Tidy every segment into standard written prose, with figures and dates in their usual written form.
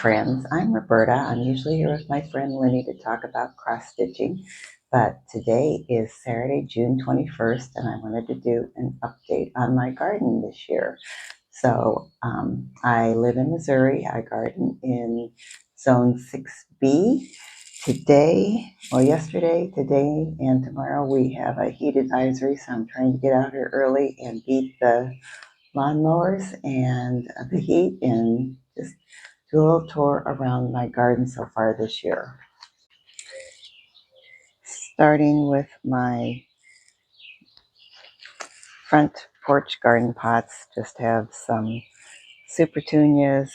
friends. I'm Roberta. I'm usually here with my friend Lenny to talk about cross stitching, but today is Saturday, June 21st, and I wanted to do an update on my garden this year. So I live in Missouri. I garden in Zone 6B. Yesterday, today, and tomorrow we have a heat advisory, so I'm trying to get out here early and beat the lawnmowers and the heat and just do a little tour around my garden so far this year. Starting with my front porch garden pots, just have some super petunias.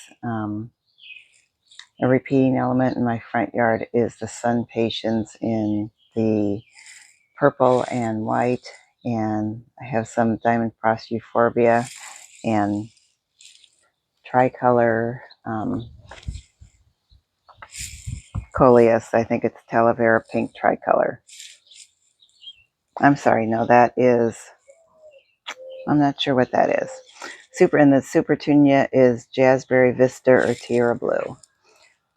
A repeating element in my front yard is the sun patience in the purple and white, and I have some diamond frost euphorbia and tricolor coleus. I think it's Talavera pink tricolor. I'm sorry, no, that is, I'm not sure what that is. And the super petunia is Jazzberry Vista or Tierra Blue.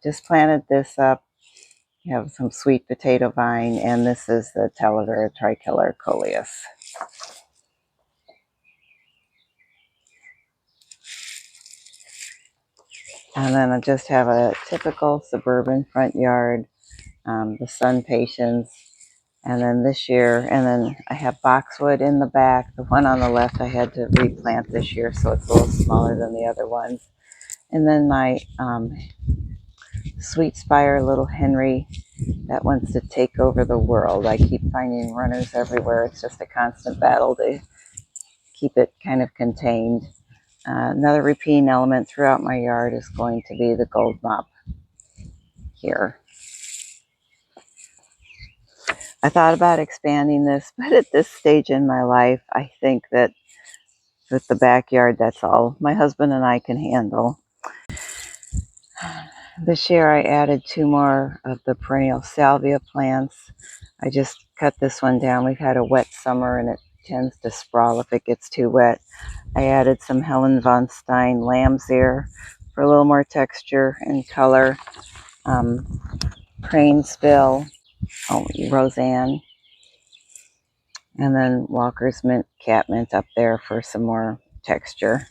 Just planted this up. You have some sweet potato vine, and this is the Talavera tricolor coleus. And then I just have a typical suburban front yard, the sun patience. And then this year, and then I have boxwood in the back. The one on the left I had to replant this year, so it's a little smaller than the other ones. And then my Sweet Spire little Henry that wants to take over the world. I keep finding runners everywhere. It's just a constant battle to keep it kind of contained. Another repeating element throughout my yard is going to be the gold mop here. I thought about expanding this, but at this stage in my life, I think that with the backyard, that's all my husband and I can handle. This year I added 2 more of the perennial salvia plants. I just cut this one down. We've had a wet summer and it tends to sprawl if it gets too wet. I added some Helen von Stein lamb's ear for a little more texture and color. Cranesbill, Roseanne, and then Walker's mint, catmint up there for some more texture.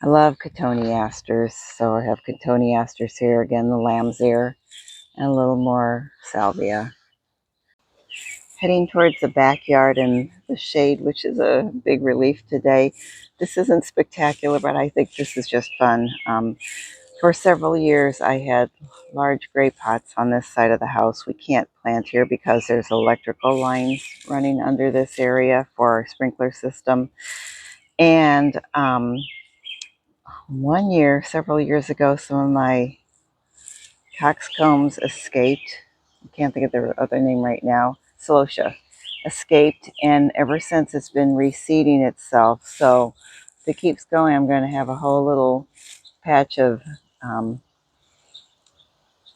I love cotoneasters, so I have cotoneasters here, again the lamb's ear, and a little more salvia. Heading towards the backyard and the shade, which is a big relief today. This isn't spectacular, but I think this is just fun. For several years, I had large gray pots on this side of the house. We can't plant here because there's electrical lines running under this area for our sprinkler system. And one year, several years ago, some of my coxcombs escaped. I can't think of their other name right now. Celosia escaped, and ever since it's been reseeding itself. So if it keeps going, I'm going to have a whole little patch of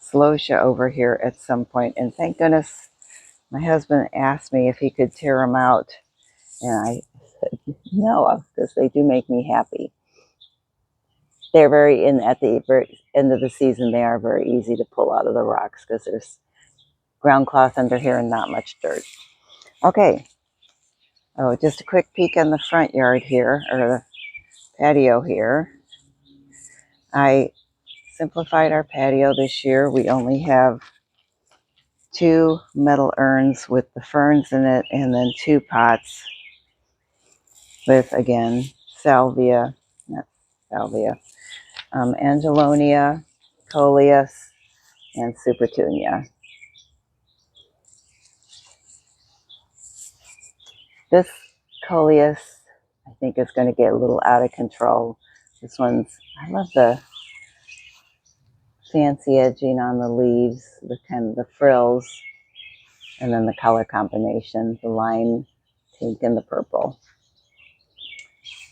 celosia over here at some point. And thank goodness my husband asked me if he could tear them out, and I said no, because they do make me happy. They're at the very end of the season, they are very easy to pull out of the rocks because there's ground cloth under here and not much dirt. Okay. Oh, just a quick peek on the front yard here, or the patio here. I simplified our patio this year. We only have 2 metal urns with the ferns in it, and then 2 pots with, again, salvia, not salvia, angelonia, coleus, and super petunia. This coleus, I think, is going to get a little out of control. This one's, I love the fancy edging on the leaves, the kind of the frills, and then the color combination, the lime pink and the purple.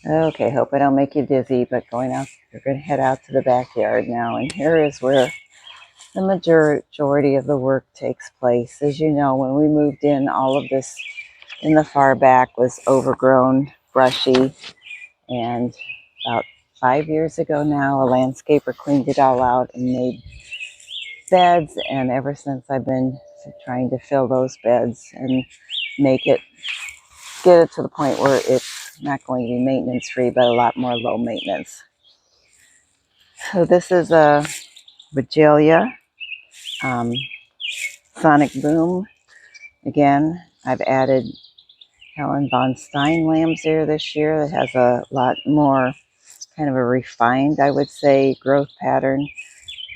Okay, hope I don't make you dizzy, but we're going to head out to the backyard now, and here is where the majority of the work takes place. As you know, when we moved in, all of this in the far back was overgrown, brushy, and about 5 years ago now. A landscaper cleaned it all out and made beds, and ever since I've been trying to fill those beds and make it, get it to the point where it's not going to be maintenance free, but a lot more low maintenance. So this is a Regalia Sonic Boom. Again, I've added Helen von Stein lambs there this year. It has a lot more kind of a refined, I would say, growth pattern.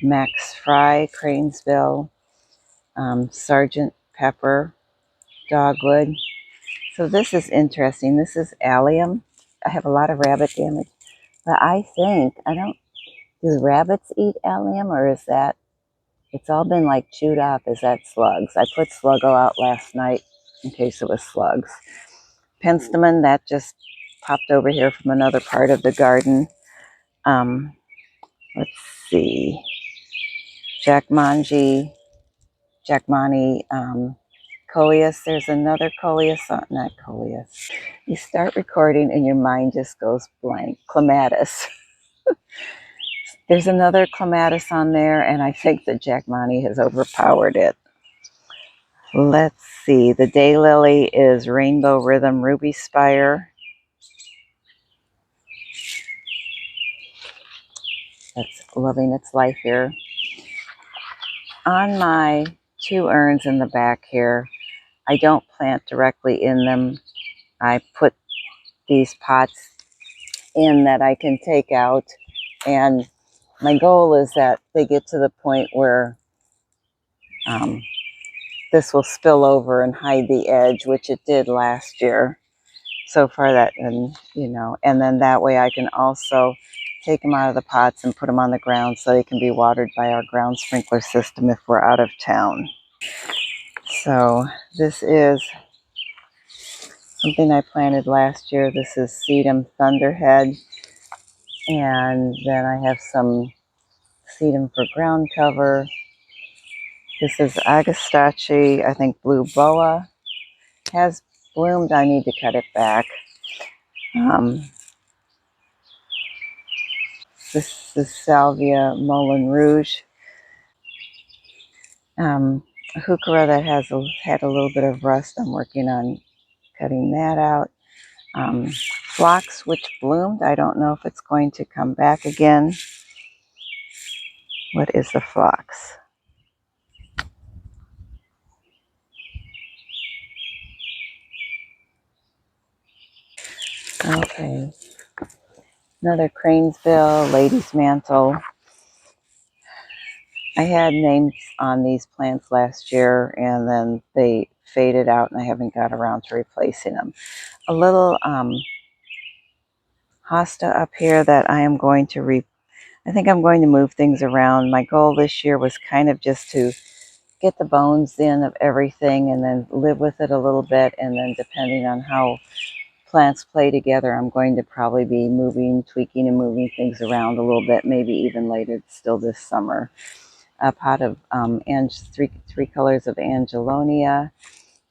Max Fry, Cranesville, Sergeant Pepper, Dogwood. So this is interesting. This is allium. I have a lot of rabbit damage, but I think, do rabbits eat allium, or is that, it's all been like chewed up. Is that slugs? I put Sluggo out last night in case it was slugs. Penstemon, that just popped over here from another part of the garden. Let's see. Jackmani, Coleus. There's another Coleus, not Coleus. You start recording and your mind just goes blank. Clematis. There's another clematis on there, and I think the Jackmani has overpowered it. Let's see. The daylily is Rainbow Rhythm Ruby Spire. That's loving its life here. On my 2 urns in the back here, I don't plant directly in them. I put these pots in that I can take out, and my goal is that they get to the point where this will spill over and hide the edge, which it did last year. So far that, and and then that way I can also take them out of the pots and put them on the ground so they can be watered by our ground sprinkler system if we're out of town. So this is something I planted last year. This is Sedum Thunderhead. And then I have some Sedum for ground cover. This is Agastache, I think Blue Boa. Has bloomed. I need to cut it back. This is Salvia Moulin Rouge. A heuchera that has had a little bit of rust. I'm working on cutting that out. Phlox, which bloomed. I don't know if it's going to come back again. What is the phlox? Okay. Another Cranesville, Lady's Mantle. I had names on these plants last year, and then they faded out, and I haven't got around to replacing them. A little hosta up here that I am going to I think I'm going to move things around. My goal this year was kind of just to get the bones in of everything and then live with it a little bit, and then depending on how plants play together, I'm going to probably be tweaking and moving things around a little bit, maybe even later, still this summer. A pot of three colors of Angelonia,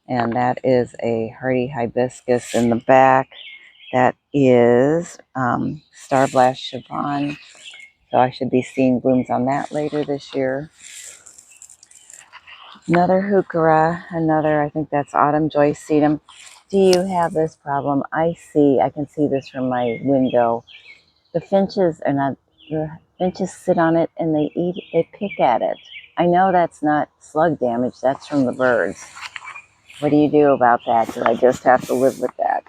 and that is a hardy hibiscus in the back. That is Star Blast Siobhan, so I should be seeing blooms on that later this year. Another heuchera, I think that's Autumn Joy Sedum. Do you have this problem? I can see this from my window. The finches sit on it and they pick at it. I know that's not slug damage, that's from the birds. What do you do about that? Do I just have to live with that?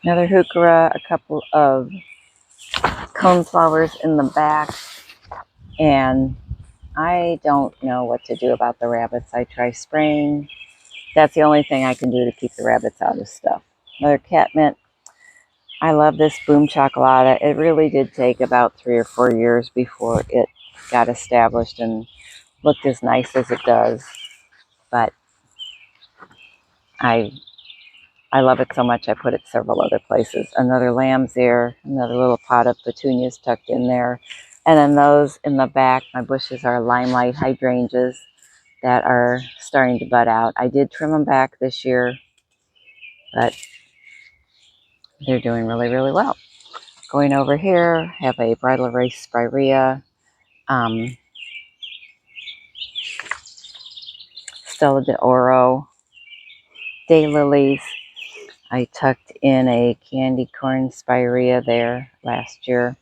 Another heuchera, a couple of coneflowers in the back, and I don't know what to do about the rabbits. I try spraying. That's the only thing I can do to keep the rabbits out of stuff. Another catmint. I love this Boom Chocolata. It really did take about 3 or 4 years before it got established and looked as nice as it does. But I love it so much I put it several other places. Another lamb's ear, another little pot of petunias tucked in there. And then those in the back, my bushes are limelight hydrangeas that are starting to bud out. I did trim them back this year, but they're doing really, really well. Going over here, have a bridal race spirea, Stella de Oro, daylilies. I tucked in a candy corn spirea there last year.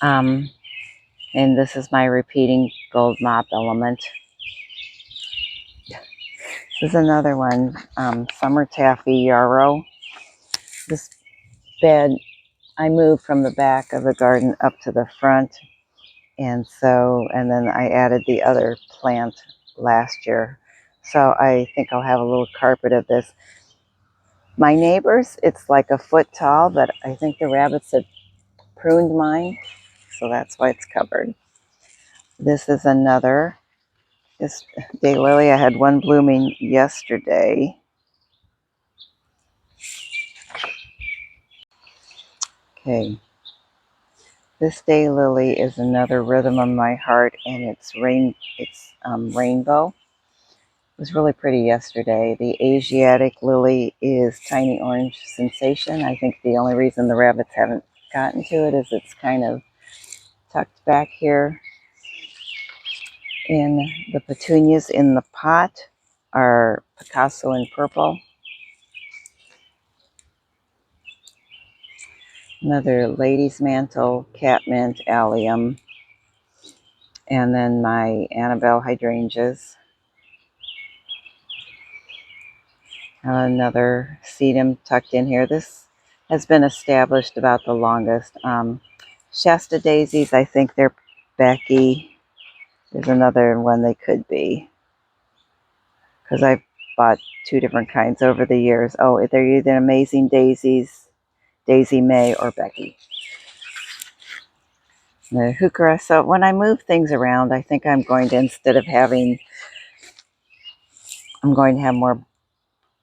And this is my repeating gold mop element. This is another one, Summer Taffy Yarrow. This bed, I moved from the back of the garden up to the front. And then I added the other plant last year. So I think I'll have a little carpet of this. My neighbors, it's like a foot tall, but I think the rabbits had pruned mine, so that's why it's covered. This is another, this daylily. I had one blooming yesterday. Okay. This daylily is another rhythm of my heart, and it's rainbow. It was really pretty yesterday. The Asiatic lily is Tiny Orange Sensation. I think the only reason the rabbits haven't gotten to it is it's kind of tucked back here. In the petunias in the pot are Picasso in purple. Another lady's mantle, catmint, allium. And then my Annabelle hydrangeas. Another sedum tucked in here. This has been established about the longest. Shasta daisies, I think they're Becky. There's another one they could be, because I've bought two different kinds over the years. Oh, they're either Amazing Daisies, Daisy May, or Becky. The heuchera. So when I move things around, I think I'm going to, instead of having, I'm going to have more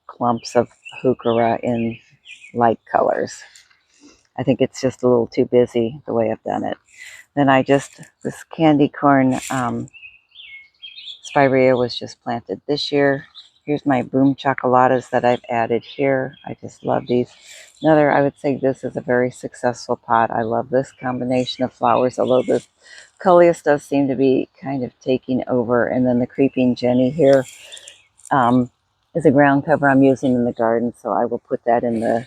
clumps of heuchera in light colors. I think it's just a little too busy the way I've done it. Then this candy corn spirea was just planted this year. Here's my boom chocolatas that I've added here. I just love these. I would say this is a very successful pot. I love this combination of flowers, although the coleus does seem to be kind of taking over. And then the creeping Jenny here is a ground cover I'm using in the garden, so I will put that in the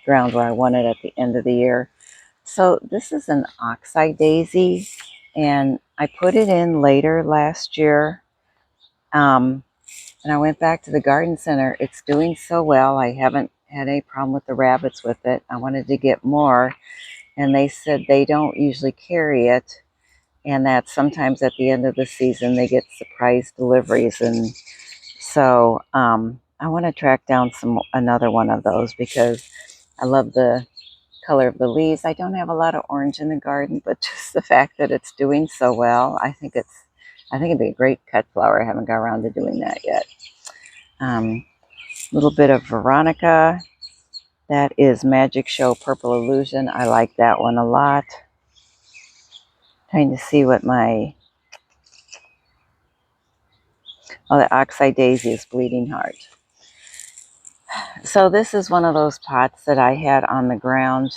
ground where I want it at the end of the year. So this is an oxeye daisy, and I put it in later last year. And I went back to the garden center. It's doing so well. I haven't had any problem with the rabbits with it. I wanted to get more, and they said they don't usually carry it, and that sometimes at the end of the season they get surprise deliveries. And so I want to track down another one of those because I love the color of the leaves. I don't have a lot of orange in the garden, but just the fact that it's doing so well, I think it'd be a great cut flower. I haven't got around to doing that yet. A little bit of Veronica. That is Magic Show Purple Illusion. I like that one a lot. Trying to see what the Oxeye Daisy is Bleeding Heart. So this is one of those pots that I had on the ground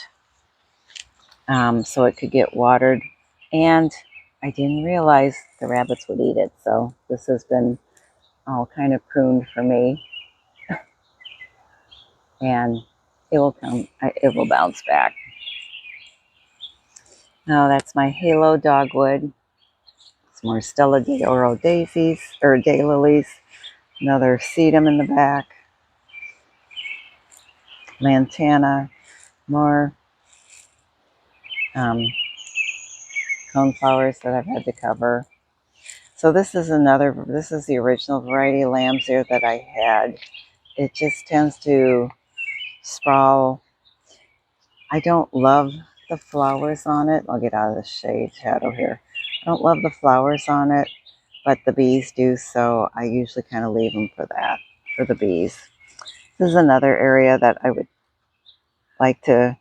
so it could get watered, and I didn't realize the rabbits would eat it. So this has been all kind of pruned for me, and it will bounce back. Now that's my Halo Dogwood. Some more Stella de Oro daisies, or daylilies. Another sedum in the back. Lantana. More coneflowers that I've had to cover. So this is the original variety of lambs-ear that I had. It just tends to sprawl. I don't love the flowers on it. I'll get out of the shadow here. I don't love the flowers on it, but the bees do, so I usually kind of leave them for the bees. This is another area that I would like to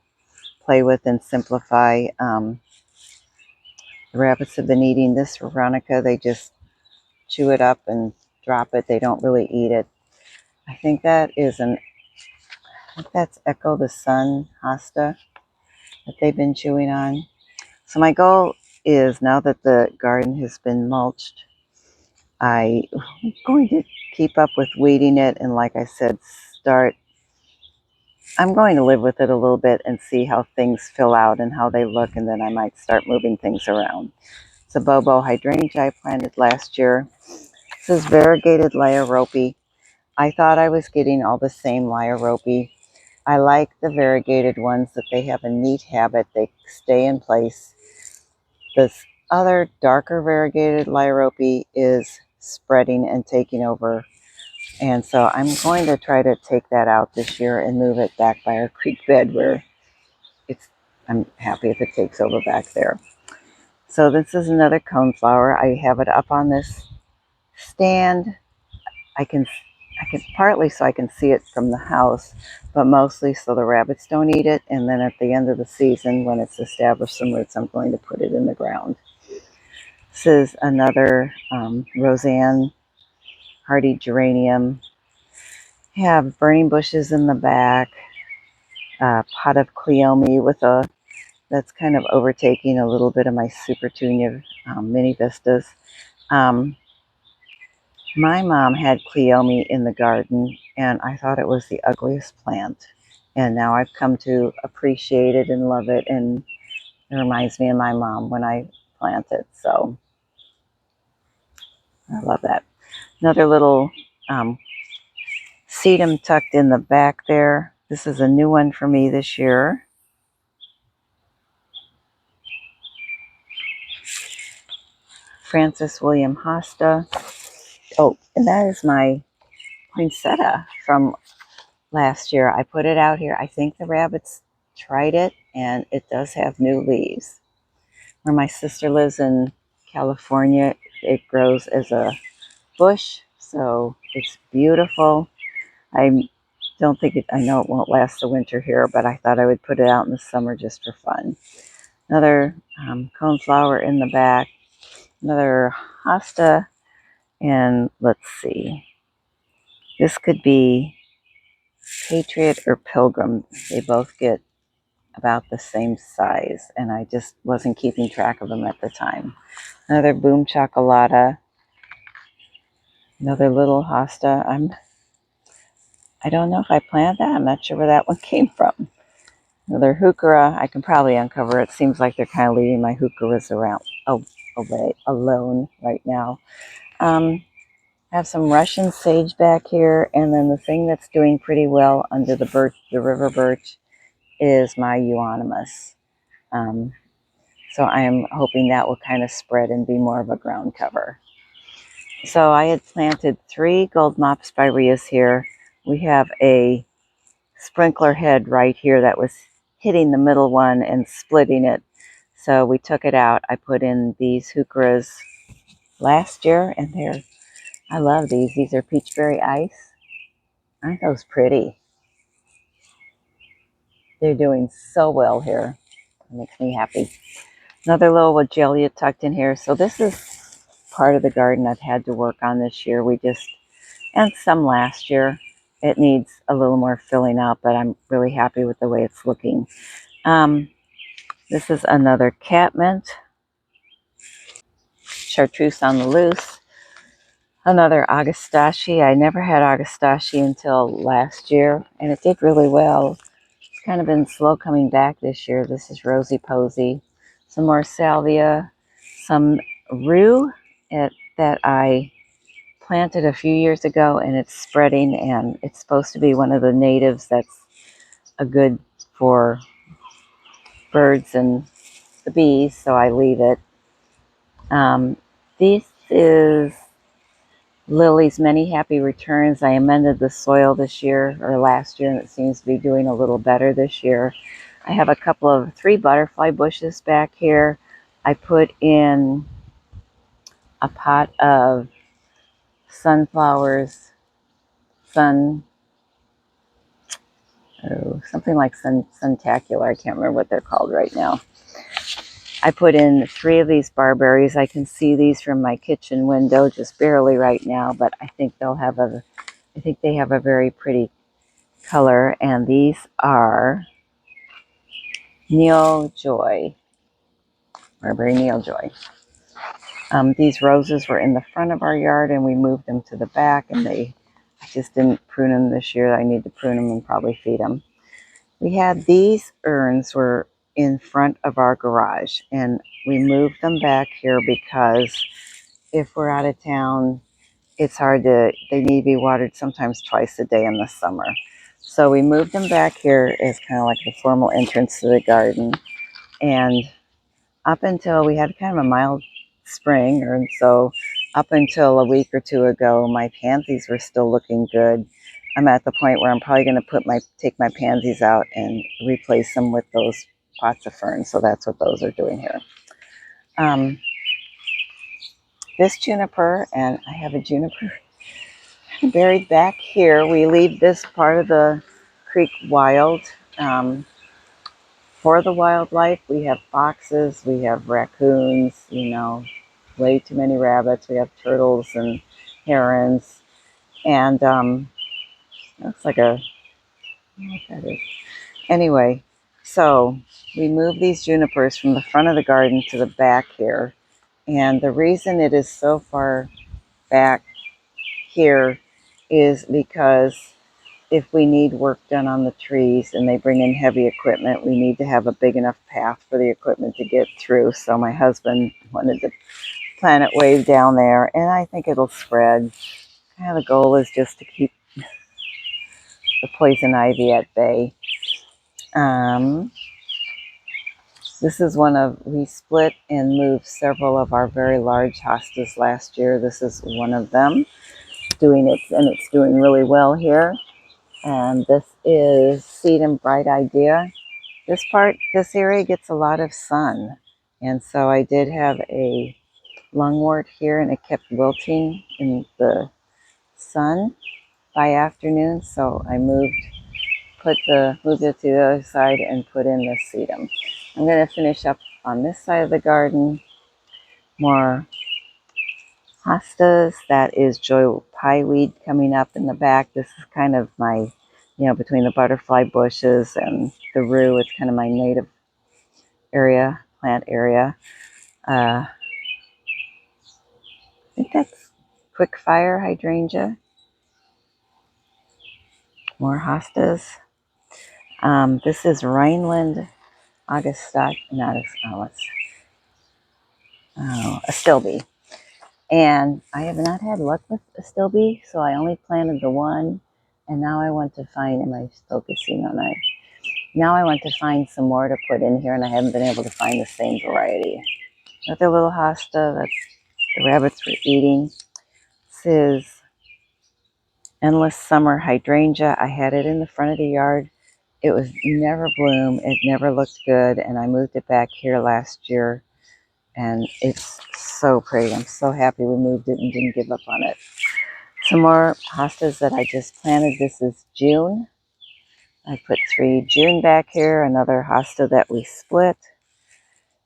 play with and simplify. The rabbits have been eating this Veronica. They just chew it up and drop it. They don't really eat it. I think that's Echo the Sun Hosta. that they've been chewing on. So my goal is, now that the garden has been mulched, I'm going to keep up with weeding it, and like I said, I'm going to live with it a little bit and see how things fill out and how they look, and then I might start moving things around. It's a Bobo hydrangea I planted last year. This is variegated Lioropy. I thought I was getting all the same Lioropy. I like the variegated ones, that they have a neat habit. They stay in place. This other darker variegated Lioropy is spreading and taking over. And so I'm going to try to take that out this year and move it back by our creek bed where I'm happy if it takes over back there. So this is another coneflower. I have it up on this stand. I can partly so I can see it from the house, but mostly so the rabbits don't eat it. And then at the end of the season, when it's established some roots, I'm going to put it in the ground. This is another Roseanne hardy geranium. I have burning bushes in the back, a pot of Cleome with that's kind of overtaking a little bit of my Super Tunia mini vistas. My mom had Cleome in the garden, and I thought it was the ugliest plant. And now I've come to appreciate it and love it, and it reminds me of my mom when I plant it. So I love that. Another little sedum tucked in the back there. This is a new one for me this year. Francis William Hosta. Oh, and that is my poinsettia from last year. I put it out here. I think the rabbits tried it, and it does have new leaves. Where my sister lives in California, it grows as a bush, so it's beautiful. I don't think I know it won't last the winter here, but I thought I would put it out in the summer just for fun. Another coneflower in the back, another hosta, and let's see. This could be Patriot or Pilgrim. They both get about the same size, and I just wasn't keeping track of them at the time. Another Boom Chocolata. Another little hosta. I don't know if I planted that. I'm not sure where that one came from. Another heuchera. I can probably uncover it. Seems like they're kind of leaving my heucheras around away alone right now. I have some Russian sage back here, and then the thing that's doing pretty well under the river birch, is my euonymus. So I am hoping that will kind of spread and be more of a ground cover. So I had planted 3 gold mop spireas here. We have a sprinkler head right here that was hitting the middle one and splitting it. So we took it out. I put in these heucheras last year, and I love these. These are peachberry ice. Aren't those pretty? They're doing so well here. It makes me happy. Another little Wagelia tucked in here. So this is part of the garden I've had to work on this year. And some last year. It needs a little more filling out, but I'm really happy with the way it's looking. This is another catmint. Chartreuse on the loose. Another Augustache. I never had Augustache until last year, and it did really well. It's kind of been slow coming back this year. This is Rosy Posy. Some more salvia. Some rue that I planted a few years ago, and it's spreading, and it's supposed to be one of the natives that's a good for birds and the bees, so I leave it. This is Lily's Many Happy Returns. I amended the soil this year, or last year, and it seems to be doing a little better this year. I have a couple of 3 butterfly bushes back here. I put in a pot of sunflowers, something like Suntacular. I can't remember what they're called right now. I put in 3 of these barberries. I can see these from my kitchen window just barely right now, but I think they have a very pretty color. And these are Neil Joy, Marbury Neil Joy. These roses were in the front of our yard and we moved them to the back, and I just didn't prune them this year. I need to prune them and probably feed them. We had these urns were in front of our garage, and we moved them back here because if we're out of town, it's hard to, they need to be watered sometimes twice a day in the summer. So we moved them back here as kind of like the formal entrance to the garden. And up until we had kind of a mild spring, and so up until a week or two ago, my pansies were still looking good. I'm at the point where I'm probably going to take my pansies out and replace them with those pots of ferns. So that's what those are doing here. This juniper, and I have a juniper buried back here. We leave this part of the creek wild. For the wildlife, we have foxes, we have raccoons, way too many rabbits. We have turtles and herons. And looks like a, I don't know what that is. Anyway, so we move these junipers from the front of the garden to the back here. And the reason it is so far back here is because if we need work done on the trees and they bring in heavy equipment, we need to have a big enough path for the equipment to get through. So my husband wanted to plant it way down there, and I think it'll spread. Kind of the goal is just to keep the poison ivy at bay. This is we split and moved several of our very large hostas last year. This is one of them and it's doing really well here. And this is Seed and Bright Idea. This area gets a lot of sun. And so I did have a lungwort here, and it kept wilting in the sun by afternoon. So I moved it to the other side and put in the sedum. I'm going to finish up on this side of the garden. More hostas. That is joy pieweed coming up in the back. This is kind of my, between the butterfly bushes and the rue, it's kind of my native plant area. I think that's quick fire hydrangea. More hostas. This is Rhineland Astilbe. And I have not had luck with Astilbe, so I only planted the one. And now I want to find, am I focusing on that? Now I want to find some more to put in here, and I haven't been able to find the same variety. Another little hosta that the rabbits were eating. This is Endless Summer Hydrangea. I had it in the front of the yard. It was never bloom. It never looked good, and I moved it back here last year, and it's so pretty. I'm so happy we moved it and didn't give up on it. Some more hostas that I just planted. This is June. I put 3 June back here, another hosta that we split.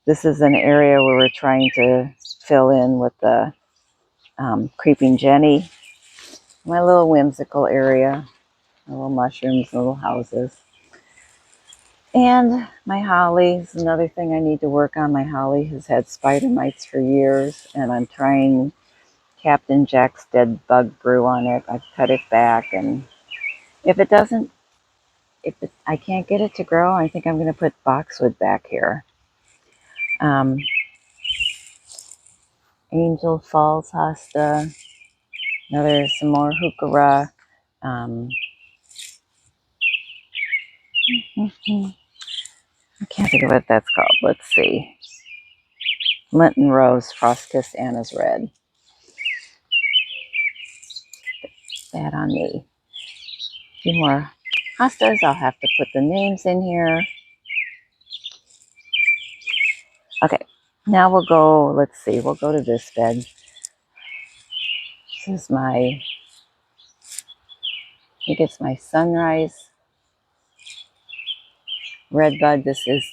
This is an area where we're trying to fill in with the creeping Jenny. My little whimsical area, little mushrooms, little houses. And my holly is another thing I need to work on. My holly has had spider mites for years, and I'm trying Captain Jack's Dead Bug Brew on it. I've cut it back, and if I can't get it to grow, I think I'm going to put boxwood back here. Angel Falls hosta. Some more heuchera. I can't think of what that's called. Let's see. Linton Rose, Frost Kiss Anna's Red. That on me. A few more hostas. I'll have to put the names in here. Okay, now we'll go, let's see, we'll go to this bed. This is I think it's my Sunrise Red Bud. This is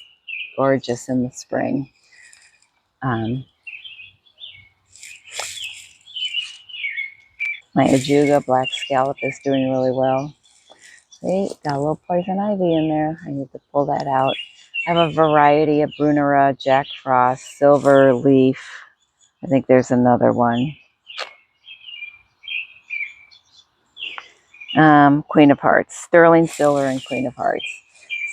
gorgeous in the spring. My Ajuga Black Scallop is doing really well. See, got a little poison ivy in there. I need to pull that out. I have a variety of Brunera, Jack Frost, Silver Leaf. I think there's another one. Queen of Hearts, Sterling Silver and Queen of Hearts.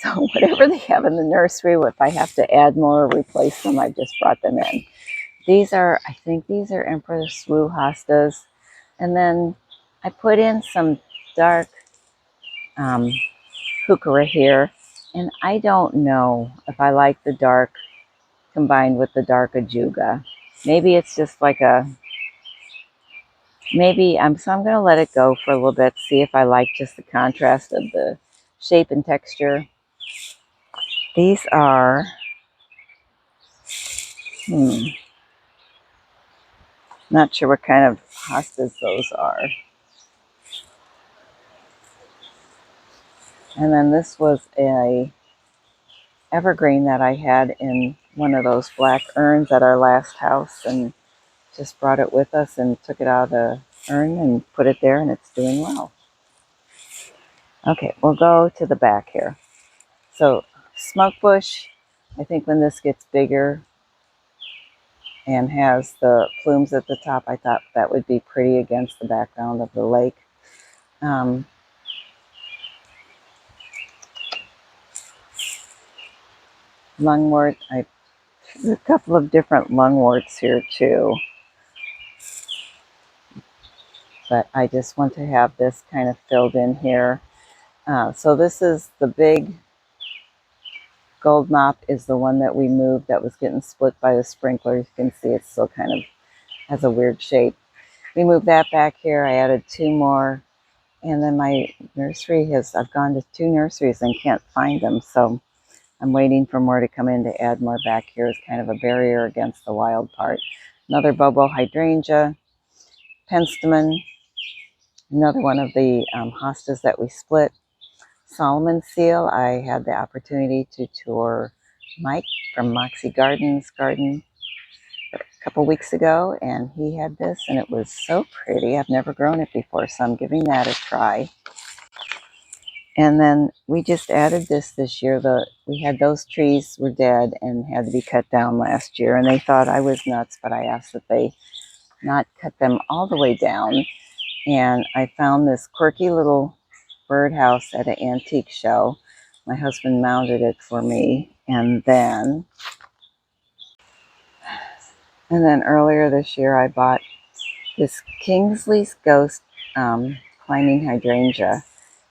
So whatever they have in the nursery, if I have to add more or replace them, I just brought them in. These are, I think these are Empress Wu hostas. And then I put in some dark heuchera here. And I don't know if I like the dark combined with the dark ajuga. Maybe it's just like a, so I'm going to let it go for a little bit, see if I like just the contrast of the shape and texture. These are, not sure what kind of hostas those are. And then this was a evergreen that I had in one of those black urns at our last house, and just brought it with us and took it out of the urn and put it there, and it's doing well. Okay, we'll go to the back here. So smoke bush, I think when this gets bigger and has the plumes at the top, I thought that would be pretty against the background of the lake. Lungwort, there's a couple of different lungworts here too. But I just want to have this kind of filled in here. So this is the big gold mop, is the one that we moved that was getting split by the sprinkler. You can see it still kind of has a weird shape. We moved that back here. I added 2 more. And then my nursery I've gone to 2 nurseries and can't find them. So I'm waiting for more to come in to add more back here as kind of a barrier against the wild part. Another Bobo hydrangea, penstemon, another one of the hostas that we split. Solomon seal, I had the opportunity to tour Mike from Moxie Gardens garden a couple weeks ago, and he had this, and it was so pretty. I've never grown it before, so I'm giving that a try. And then we just added this year. We had those trees were dead and had to be cut down last year, and they thought I was nuts, but I asked that they not cut them all the way down. And I found this quirky little birdhouse at an antique show. My husband mounted it for me, and then earlier this year I bought this Kingsley's Ghost climbing hydrangea,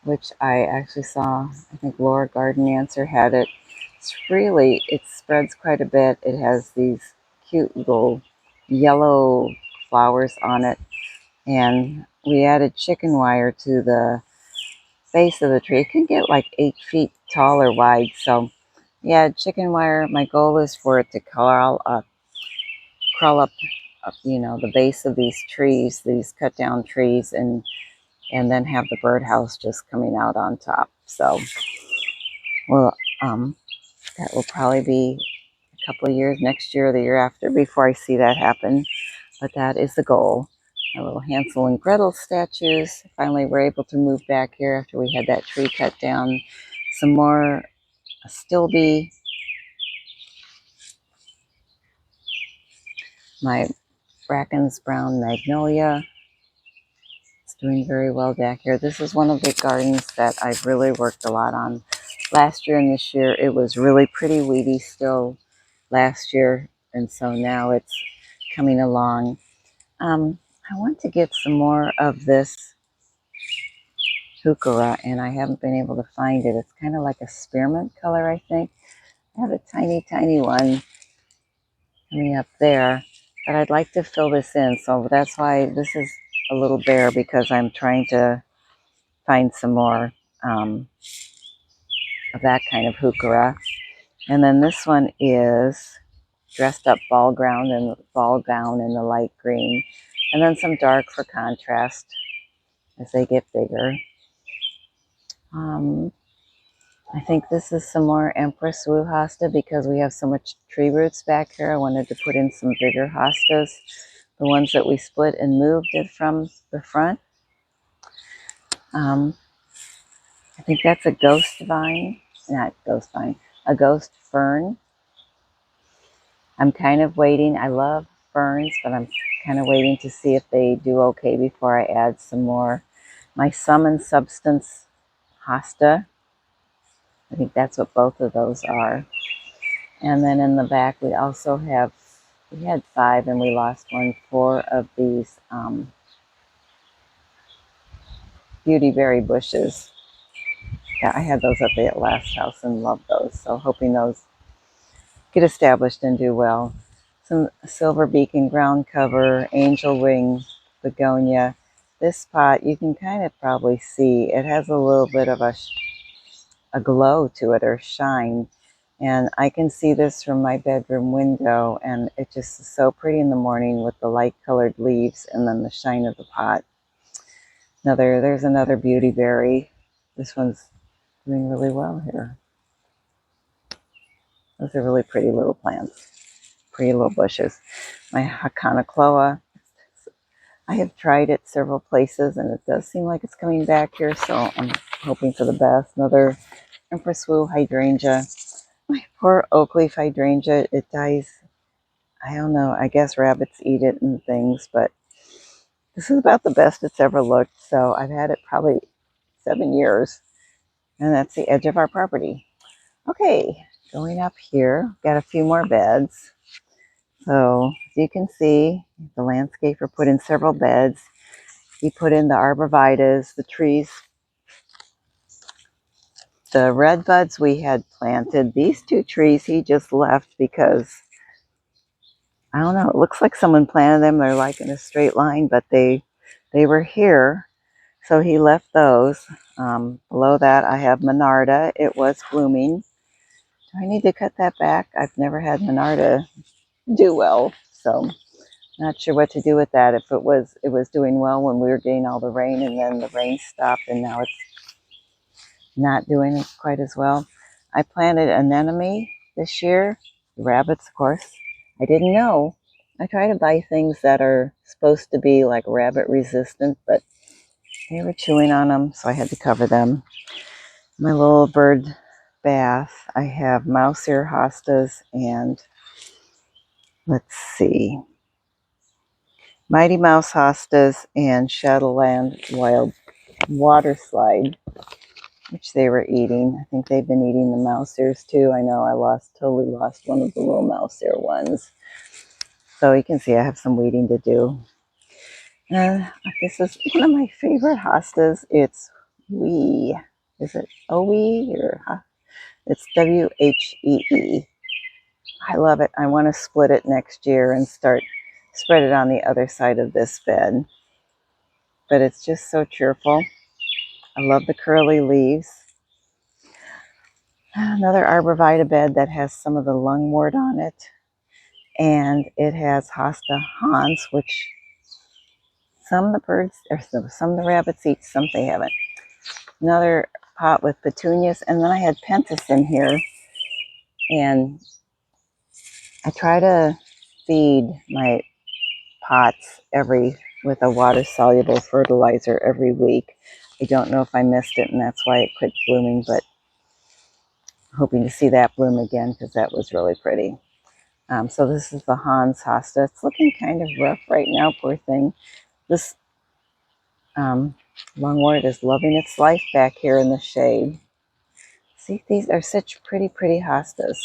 which I actually saw, I think Laura Garden Answer had it. It spreads quite a bit. It has these cute little yellow flowers on it, and we added chicken wire to the base of the tree. It can get like 8 feet tall or wide, so yeah, chicken wire. My goal is for it to crawl up, the base of these trees, these cut down trees, and then have the birdhouse just coming out on top. So, well, that will probably be a couple of years, next year or the year after, before I see that happen. But that is the goal. My little Hansel and Gretel statues. Finally, we're able to move back here after we had that tree cut down. Some more Stilby. My Bracken's Brown Magnolia. It's doing very well back here. This is one of the gardens that I've really worked a lot on. Last year and this year, it was really pretty weedy still last year, and so now it's coming along. I want to get some more of this heuchera, and I haven't been able to find it. It's kind of like a spearmint color, I think. I have a tiny, tiny one coming up there, but I'd like to fill this in. So that's why this is a little bare, because I'm trying to find some more of that kind of heuchera. And then this one is dressed up ball gown in the light green, and then some dark for contrast as they get bigger. I think this is some more Empress Wu hosta, because we have so much tree roots back here. I wanted to put in some bigger hostas, the ones that we split and moved it from the front. I think that's a ghost vine, not ghost vine, a ghost fern. I'm kind of waiting. I love ferns, but I'm kind of waiting to see if they do okay before I add some more. My Summon Substance hosta. I think that's what both of those are. And then in the back we also have, we had 5 and we lost one, 4 of these beautyberry bushes. Yeah, I had those at the last house and loved those. So hoping those get established and do well. Some silver beacon ground cover, angel wing begonia. This pot, you can kind of probably see, it has a little bit of a glow to it or shine. And I can see this from my bedroom window, and it just is so pretty in the morning with the light colored leaves and then the shine of the pot. There's another beautyberry. This one's doing really well here. Those are really pretty little plants, pretty little bushes. My Hakanakloa, I have tried it several places and it does seem like it's coming back here, so I'm hoping for the best. Another Empress Wu hydrangea. My poor oak leaf hydrangea, it dies. I don't know, I guess rabbits eat it and things, but this is about the best it's ever looked. So I've had it probably 7 years, and that's the edge of our property. Okay, going up here, got a few more beds. So as you can see, the landscaper put in several beds. He put in the arborvitaes, the trees. The red buds we had planted. These 2 trees he just left because, I don't know, it looks like someone planted them. They're like in a straight line, but they were here. So he left those. Below that I have Monarda. It was blooming. Do I need to cut that back? I've never had Monarda do well, so not sure what to do with that. If it was doing well when we were getting all the rain, and then the rain stopped and now it's not doing it quite as well. I planted anemone this year. Rabbits, of course. I didn't know. I try to buy things that are supposed to be like rabbit resistant, but they were chewing on them, so I had to cover them. My little bird bath, I have mouse ear hostas and, let's see, Mighty Mouse hostas and Shadowland wild water slide, which they were eating. I think they've been eating the mouse ears too. I know I totally lost one of the little mouse ear ones. So you can see I have some weeding to do. This is one of my favorite hostas. It's Whee. Is it O-E or it's W-H-E-E. I love it. I want to split it next year and spread it on the other side of this bed. But it's just so cheerful. I love the curly leaves. Another arborvitae bed that has some of the lungwort on it. And it has Hosta Hans, which some of the birds, or some of the rabbits eat, some they haven't. Another pot with petunias. And then I had pentas in here. And I try to feed my pots with a water-soluble fertilizer every week. I don't know if I missed it, and that's why it quit blooming, but I'm hoping to see that bloom again because that was really pretty. So this is the Hans hosta. It's looking kind of rough right now, poor thing. This lungwort is loving its life back here in the shade. See, these are such pretty, pretty hostas.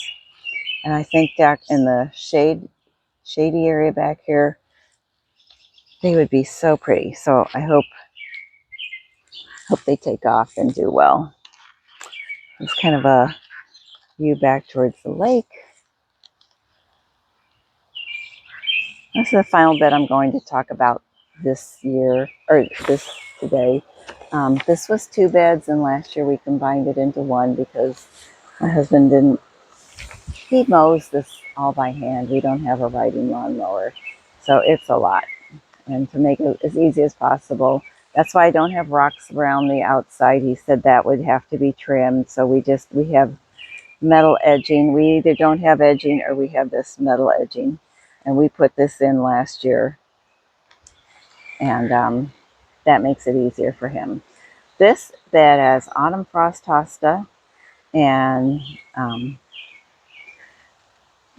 And I think back in the shady area back here, they would be so pretty. So I hope they take off and do well. It's kind of a view back towards the lake. This is the final bed I'm going to talk about this year, or this today. This was 2 beds, and last year we combined it into 1 because my husband he mows this all by hand. We don't have a riding lawnmower, so it's a lot. And to make it as easy as possible, that's why I don't have rocks around the outside. He said that would have to be trimmed, so we have metal edging. We either don't have edging or we have this metal edging, and we put this in last year, and that makes it easier for him. This bed has autumn frost hosta and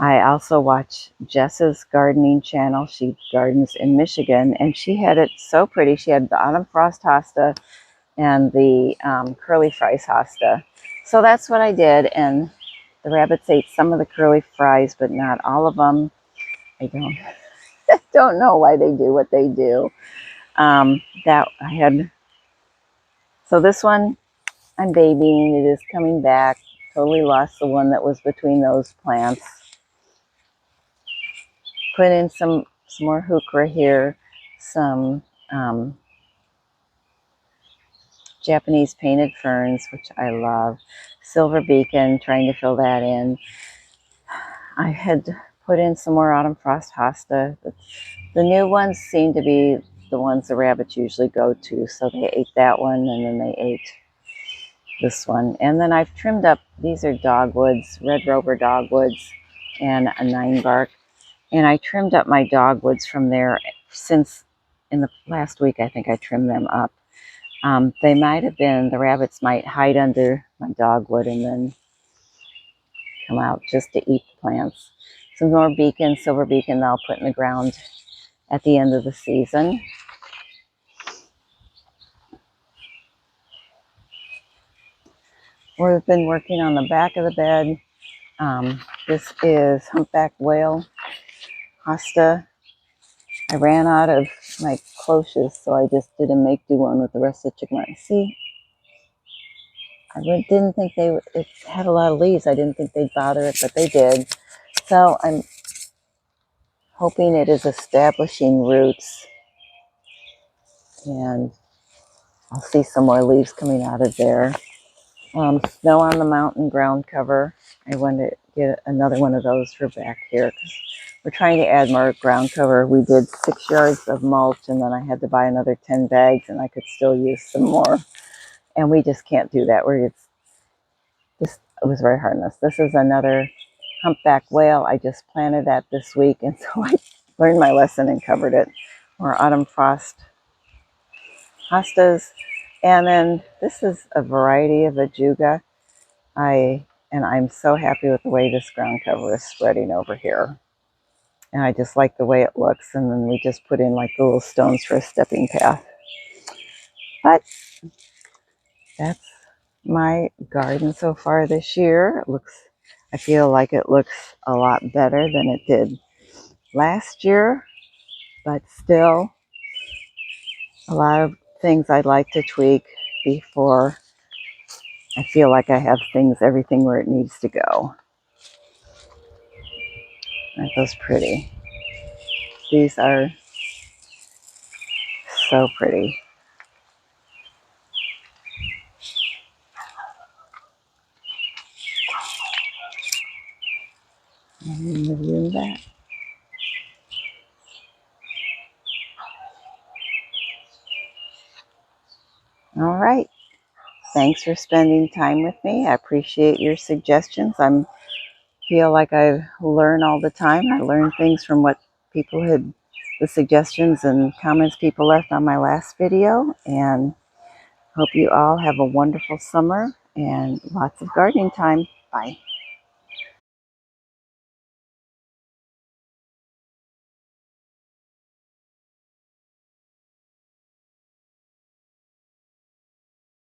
I also watch Jess's gardening channel. She gardens in Michigan, and she had it so pretty. She had the autumn frost hosta and the curly fries hosta. So that's what I did, and the rabbits ate some of the curly fries, but not all of them. I don't know why they do what they do. That I had. So this one I'm babying. It is coming back. Totally lost the one that was between those plants. Put in some more heuchera here, some Japanese painted ferns, which I love. Silver beacon, trying to fill that in. I had put in some more autumn frost hosta. The new ones seem to be the ones the rabbits usually go to, so they ate that one, and then they ate this one. And then I've trimmed up, these are dogwoods, red rover dogwoods, and a 9-bark. And I trimmed up my dogwoods from there since in the last week. I think I trimmed them up. They might have been, the rabbits might hide under my dogwood and then come out just to eat the plants. Some more beacon, silver beacon, I'll put in the ground at the end of the season. We've been working on the back of the bed. This is humpback whale hosta. I ran out of my cloches, so I just did a make-do one with the rest of the chicken. See, I didn't think it had a lot of leaves. I didn't think they'd bother it, but they did. So I'm hoping it is establishing roots, and I'll see some more leaves coming out of there. Snow on the mountain ground cover. I want to get another one of those for back here because we're trying to add more ground cover. We did 6 yards of mulch, and then I had to buy another 10 bags, and I could still use some more. And we just can't do that. It was very hard on us. This is another humpback whale. I just planted that this week, and so I learned my lesson and covered it. More autumn frost hostas. And then this is a variety of ajuga. I'm so happy with the way this ground cover is spreading over here. And I just like the way it looks. And then we just put in like the little stones for a stepping path. But that's my garden so far this year. I feel like it looks a lot better than it did last year, but still a lot of things I'd like to tweak before I feel like I have everything where it needs to go. Aren't those pretty? These are so pretty. And review that. All right. Thanks for spending time with me. I appreciate your suggestions. I feel like I learn all the time. I learn things from what the suggestions and comments people left on my last video. And hope you all have a wonderful summer and lots of gardening time. Bye.